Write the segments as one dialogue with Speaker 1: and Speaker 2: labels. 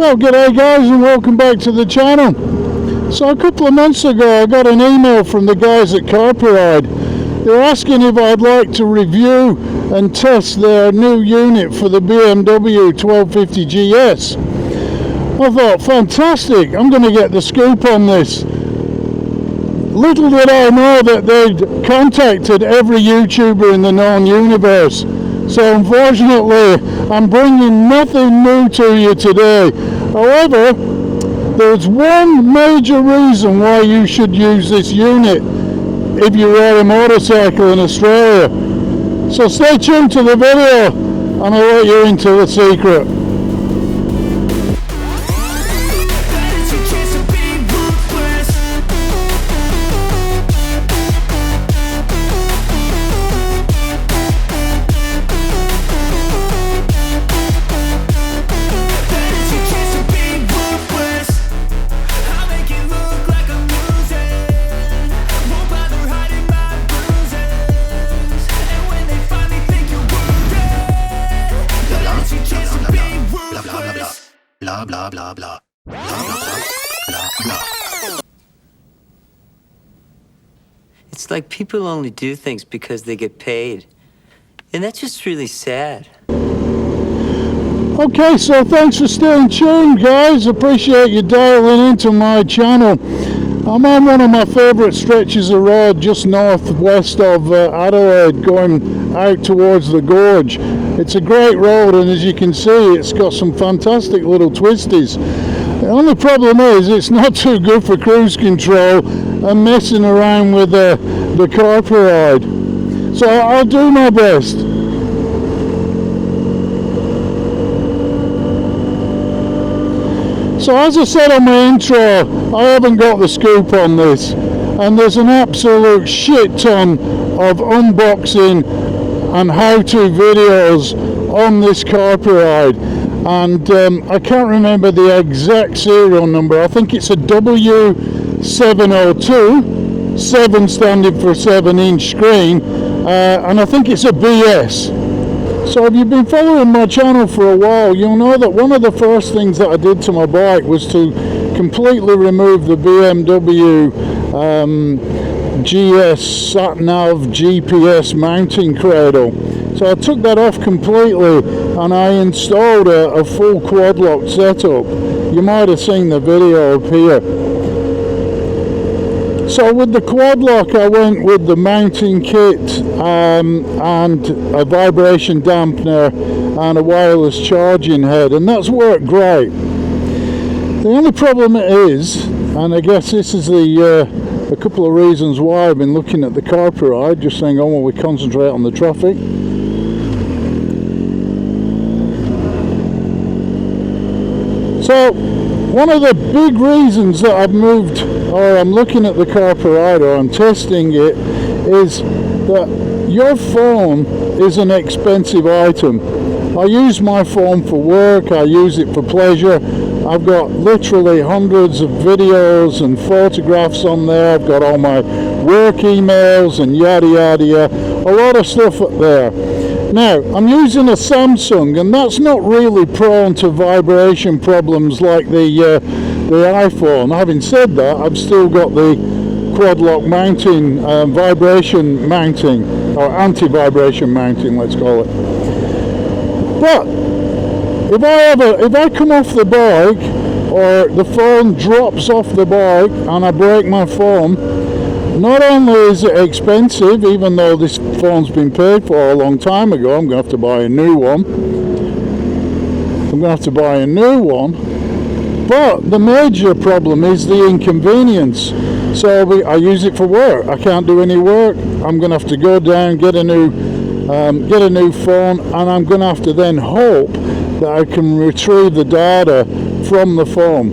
Speaker 1: Well, g'day guys, and welcome back to the channel. So a couple of months ago I got an email from the guys at Carpuride. They're asking if I'd like to review and test their new unit for the BMW 1250 GS. I thought, fantastic, I'm going to get the scoop on this. Little did I know that they'd contacted every YouTuber in the known universe. So unfortunately, I'm bringing nothing new to you today. However, there's one major reason why you should use this unit if you ride a motorcycle in Australia. So stay tuned to the video and I'll let you into the secret.
Speaker 2: Blah blah blah blah blah blah blah blah. It's like people only do things because they get paid, and that's just really sad.
Speaker 1: Okay, so thanks for staying tuned, guys. Appreciate you dialing into my channel. I'm on one of my favourite stretches of road just northwest of Adelaide, going out towards the gorge. It's a great road, and as you can see, it's got some fantastic little twisties. The only problem is it's not too good for cruise control and messing around with the Carpuride. So I'll do my best. So as I said on my intro, I haven't got the scoop on this, and there's an absolute shit ton of unboxing and how-to videos on this Carpuride, and I can't remember the exact serial number. I think it's a W702, 7 standing for 7-inch screen, and I think it's a B.S. So if you've been following my channel for a while, you'll know that one of the first things that I did to my bike was to completely remove the BMW GS Sat-Nav GPS mounting cradle. So I took that off completely and I installed a full quad lock setup. You might have seen the video up here. So with the quad lock I went with the mounting kit and a vibration dampener and a wireless charging head, and that's worked great. The only problem is, and I guess this is a couple of reasons why I've been looking at the Carpuride, just saying, oh well, we concentrate on the traffic. So one of the big reasons that I've moved, or I'm looking at the Carpuride, or I'm testing it, is that your phone is an expensive item. I use my phone for work, I use it for pleasure. I've got literally hundreds of videos and photographs on there. I've got all my work emails and yada yada yada, a lot of stuff up there. Now, I'm using a Samsung, and that's not really prone to vibration problems like the iPhone. Having said that, I've still got the quad lock mounting, vibration mounting, or anti-vibration mounting, let's call it. But if I come off the bike, or the phone drops off the bike and I break my phone, not only is it expensive, even though this phone's been paid for a long time ago, I'm going to have to buy a new one. But the major problem is the inconvenience. So I use it for work. I can't do any work. I'm going to have to go down, get a new phone, and I'm going to have to then hope that I can retrieve the data from the phone.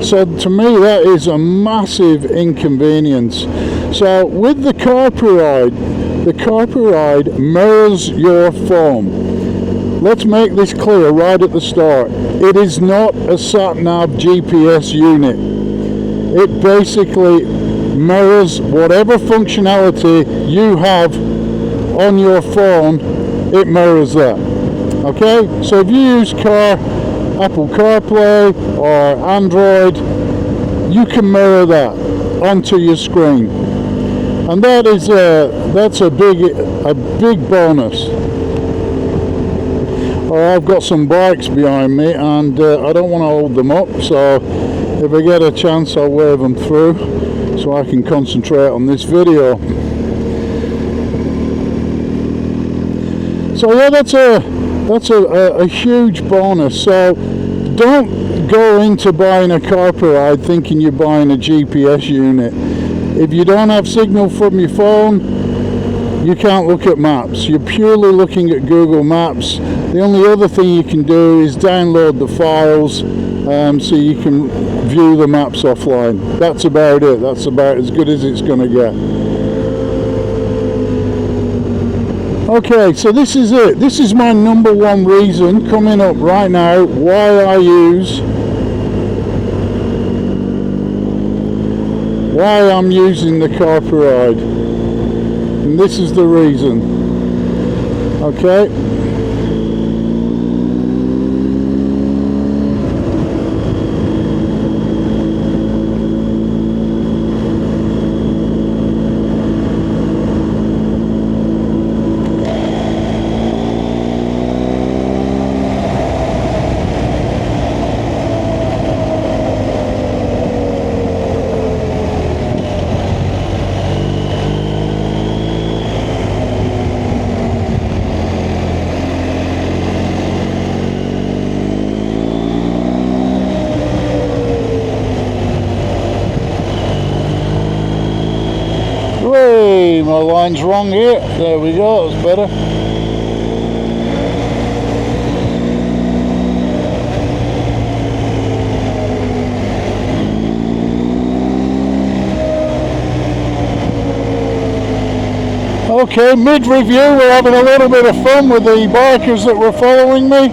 Speaker 1: So to me that is a massive inconvenience. So with the Carpuride mirrors your phone. Let's make this clear right at the start. It is not a sat-nav GPS unit. It basically mirrors whatever functionality you have on your phone, it mirrors that. Okay, so if you use Apple CarPlay or Android, you can mirror that onto your screen, and that's a big bonus. I've got some bikes behind me, and I don't want to hold them up, so if I get a chance I'll wave them through so I can concentrate on this video. So yeah, that's a huge bonus. So don't go into buying a Carpuride thinking you're buying a GPS unit. If you don't have signal from your phone, you can't look at maps. You're purely looking at Google Maps. The only other thing you can do is download the files so you can view the maps offline. That's about it. That's about as good as it's going to get. Okay, so this is it. This is my number one reason coming up right now why I'm using the Carpuride. And this is the reason. Okay. My line's wrong here. There we go, that's better. Okay, mid-review, we're having a little bit of fun with the bikers that were following me.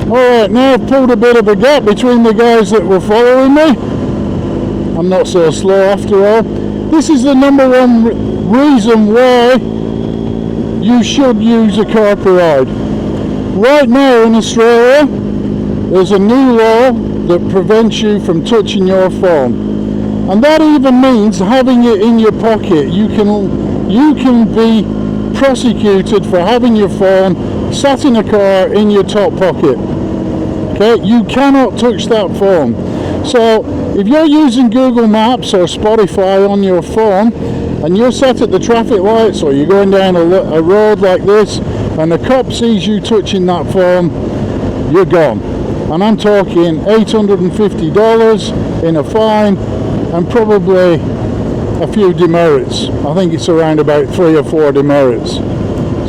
Speaker 1: Alright, now I've pulled a bit of a gap between the guys that were following me. I'm not so slow after all. This is the number one reason why you should use a Carpuride. Right now in Australia, there's a new law that prevents you from touching your phone. And that even means having it in your pocket. You can be prosecuted for having your phone sat in a car in your top pocket. Okay, you cannot touch that phone. So if you're using Google Maps or Spotify on your phone and you're sat at the traffic lights or you're going down a road like this and a cop sees you touching that phone, you're gone. And I'm talking $850 in a fine and probably a few demerits. I think it's around about 3 or 4 demerits.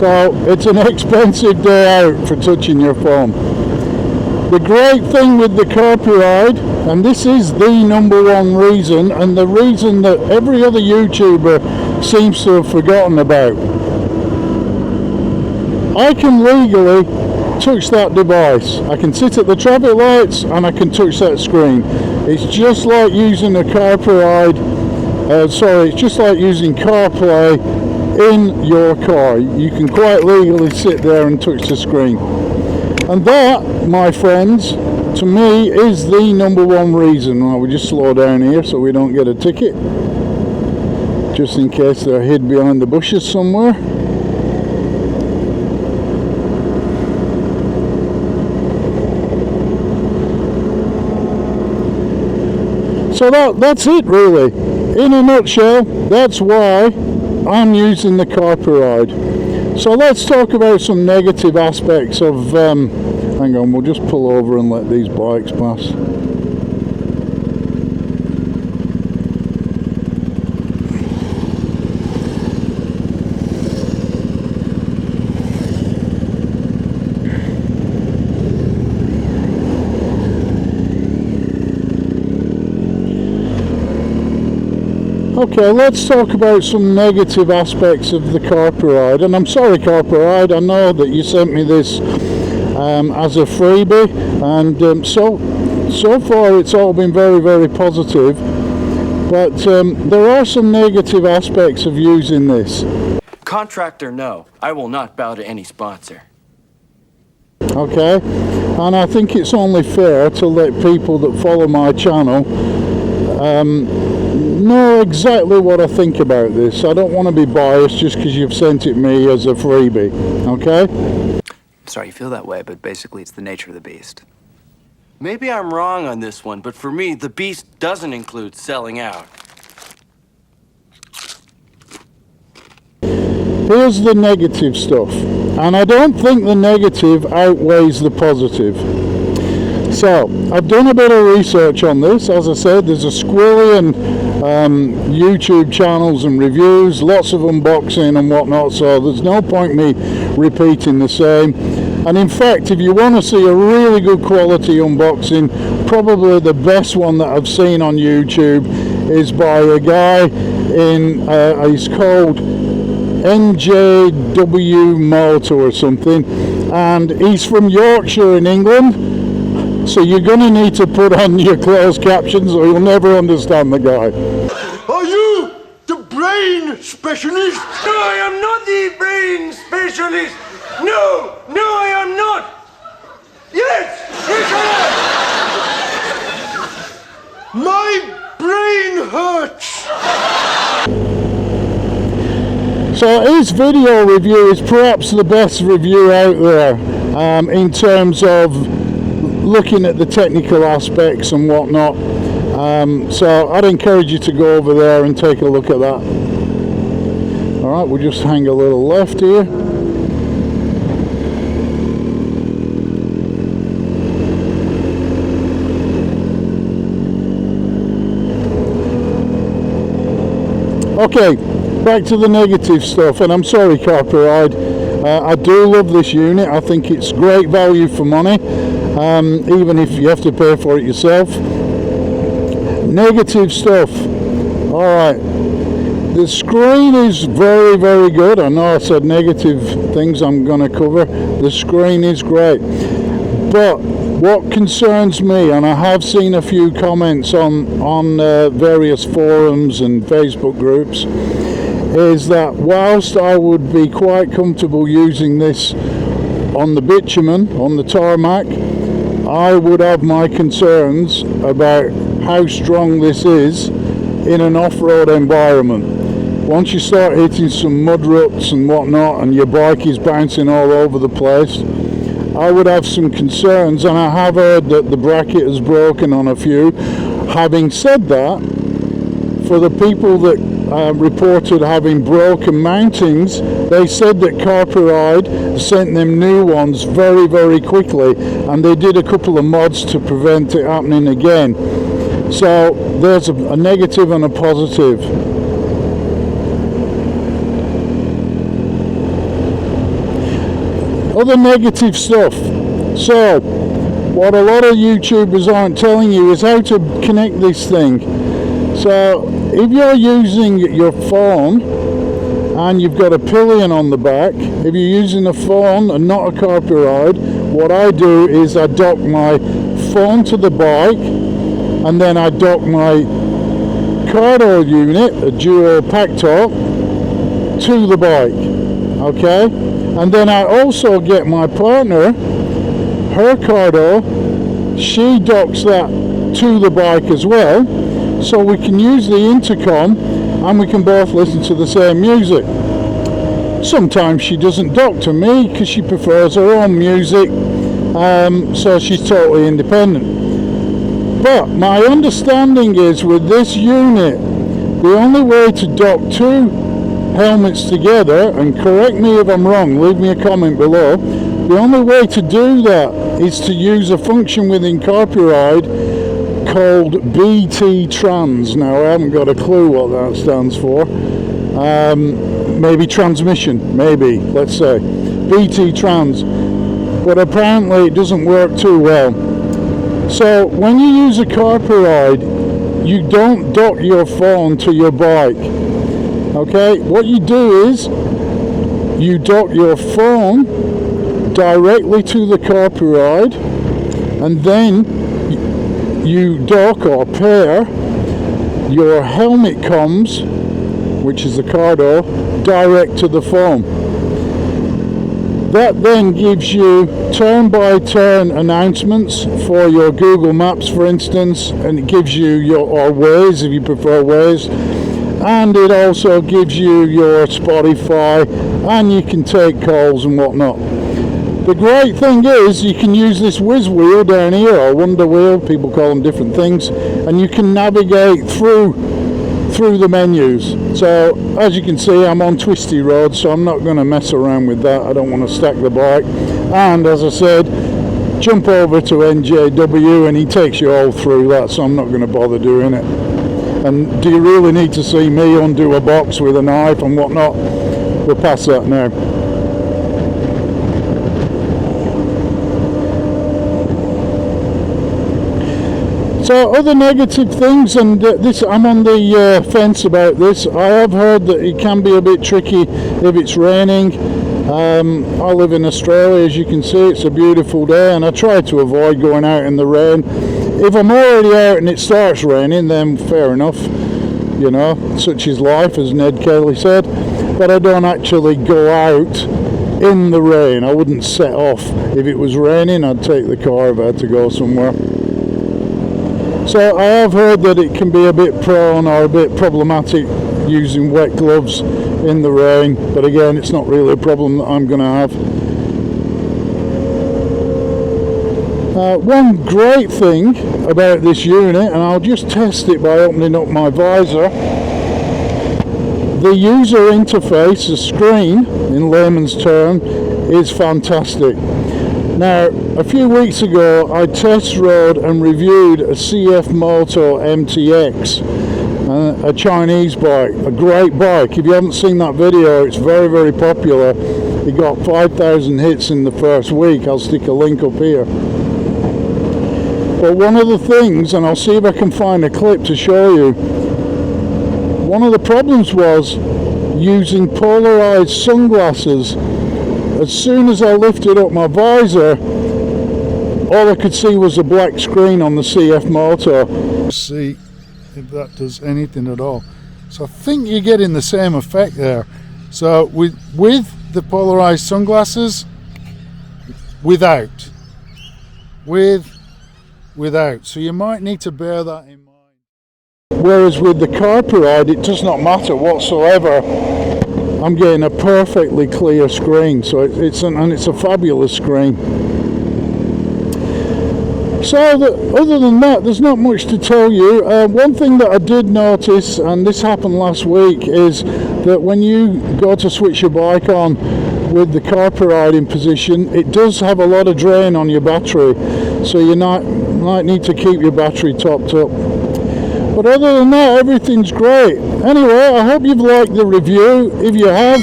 Speaker 1: So it's an expensive day out for touching your phone. The great thing with the Carpuride, and this is the number one reason, and the reason that every other YouTuber seems to have forgotten about, I can legally touch that device. I can sit at the traffic lights and I can touch that screen. It's just like using a Carpuride, it's just like using CarPlay in your car. You can quite legally sit there and touch the screen. And that, my friends, to me is the number one reason. I will just slow down here so we don't get a ticket, just in case they're hid behind the bushes somewhere. So that's it really. In a nutshell, that's why I'm using the Carpuride. So let's talk about some negative aspects of, hang on, we'll just pull over and let these bikes pass. Okay, let's talk about some negative aspects of the Carpuride. And I'm sorry, Carpuride, I know that you sent me this as a freebie, and so far it's all been very, very positive. But there are some negative aspects of using this.
Speaker 3: Contractor, no. I will not bow to any sponsor.
Speaker 1: Okay, and I think it's only fair to let people that follow my channel know exactly what I think about this. I don't want to be biased just because you've sent it me as a freebie, okay?
Speaker 4: Sorry you feel that way, but basically it's the nature of the beast.
Speaker 3: Maybe I'm wrong on this one, but for me, the beast doesn't include selling out.
Speaker 1: Here's the negative stuff, and I don't think the negative outweighs the positive. So, I've done a bit of research on this. As I said, there's a squillion YouTube channels and reviews, lots of unboxing and whatnot, so there's no point me repeating the same. And in fact, if you want to see a really good quality unboxing, probably the best one that I've seen on YouTube is by a guy he's called NJW Motor or something, and he's from Yorkshire in England, so you're going to need to put on your closed captions or you'll never understand the guy.
Speaker 5: Are you the brain specialist?
Speaker 3: No, I am not the brain specialist! No, I am not! Yes, I am!
Speaker 5: My brain hurts!
Speaker 1: So his video review is perhaps the best review out there in terms of looking at the technical aspects and whatnot. So I'd encourage you to go over there and take a look at that. Alright, we'll just hang a little left here. Okay, back to the negative stuff, and I'm sorry Carpuride, I do love this unit. I think it's great value for money, even if you have to pay for it yourself. Negative stuff. Alright, the screen is very, very good. I know I said negative things I'm going to cover. The screen is great, but what concerns me, and I have seen a few comments on various forums and Facebook groups, is that whilst I would be quite comfortable using this on the bitumen, on the tarmac, I would have my concerns about how strong this is in an off-road environment. Once you start hitting some mud ruts and whatnot and your bike is bouncing all over the place, I would have some concerns, and I have heard that the bracket is broken on a few. Having said that, for the people that reported having broken mountings, they said that Carpuride sent them new ones very, very quickly, and they did a couple of mods to prevent it happening again. So there's a negative and a positive. Other negative stuff. So what a lot of YouTubers aren't telling you is how to connect this thing. So if you're using your phone and you've got a pillion on the back, if you're using a phone and not a Carpuride, what I do is I dock my phone to the bike, and then I dock my cardo unit, a dual pack top, to the bike. Okay? And then I also get my partner, her cardo, she docks that to the bike as well, so we can use the intercom and we can both listen to the same music. Sometimes she doesn't dock to me because she prefers her own music, so she's totally independent. But my understanding is with this unit, the only way to dock two helmets together, and correct me if I'm wrong, leave me a comment below, the only way to do that is to use a function within Carpuride called BT Trans. Now I haven't got a clue what that stands for. Maybe transmission, maybe, let's say BT Trans, but apparently it doesn't work too well. So when you use a Carpuride, you don't dock your phone to your bike. Okay, what you do is you dock your phone directly to the Carpuride, and then you dock or pair your helmet comms, which is the car door, direct to the phone. That then gives you turn-by-turn announcements for your Google Maps, for instance, and it gives you your, or Waze if you prefer Waze, and it also gives you your Spotify, and you can take calls and whatnot. The great thing is you can use this whiz wheel down here, or Wonder Wheel, people call them different things, and you can navigate through the menus. So as you can see, I'm on twisty roads, so I'm not going to mess around with that. I don't want to stack the bike. And as I said, jump over to NJW and he takes you all through that, so I'm not going to bother doing it. And do you really need to see me undo a box with a knife and whatnot? We'll pass that now. So other negative things, and this, I'm on the fence about this. I have heard that it can be a bit tricky if it's raining. I live in Australia, as you can see. It's a beautiful day, and I try to avoid going out in the rain. If I'm already out and it starts raining, then fair enough, you know, such is life, as Ned Kelly said. But I don't actually go out in the rain. I wouldn't set off. If it was raining, I'd take the car if I had to go somewhere. So I have heard that it can be a bit prone or a bit problematic using wet gloves in the rain, but again, it's not really a problem that I'm going to have. One great thing about this unit, and I'll just test it by opening up my visor, the user interface, the screen, in layman's term, is fantastic. Now, a few weeks ago, I test rode and reviewed a CF Moto MTX, a Chinese bike, a great bike. If you haven't seen that video, it's very, very popular. It got 5,000 hits in the first week. I'll stick a link up here. But one of the things, and I'll see if I can find a clip to show you, one of the problems was using polarized sunglasses. As soon as I lifted up my visor, all I could see was a black screen on the CF Moto. See if that does anything at all. So I think you're getting the same effect there. So with the polarized sunglasses, without. So you might need to bear that in mind. Whereas with the Carpuride, it does not matter whatsoever. I'm getting a perfectly clear screen, so it's a fabulous screen. So other than that, there's not much to tell you. One thing that I did notice, and this happened last week, is that when you go to switch your bike on with the Carpuride in position, it does have a lot of drain on your battery, so you might need to keep your battery topped up. But other than that, everything's great. Anyway, I hope you've liked the review. If you have,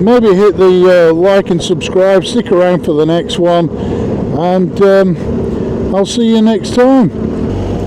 Speaker 1: maybe hit the like and subscribe. Stick around for the next one. And I'll see you next time.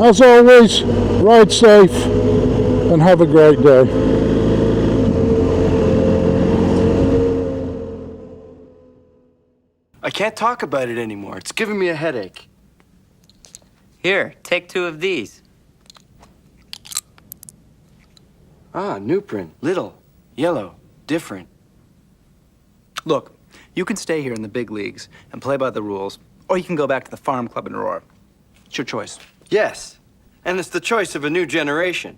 Speaker 1: As always, ride safe and have a great day.
Speaker 3: I can't talk about it anymore. It's giving me a headache.
Speaker 2: Here, take 2 of these.
Speaker 3: Ah, new print. Little, yellow, different.
Speaker 4: Look, you can stay here in the big leagues and play by the rules, or you can go back to the farm club in Aurora. It's your choice.
Speaker 3: Yes, and it's the choice of a new generation.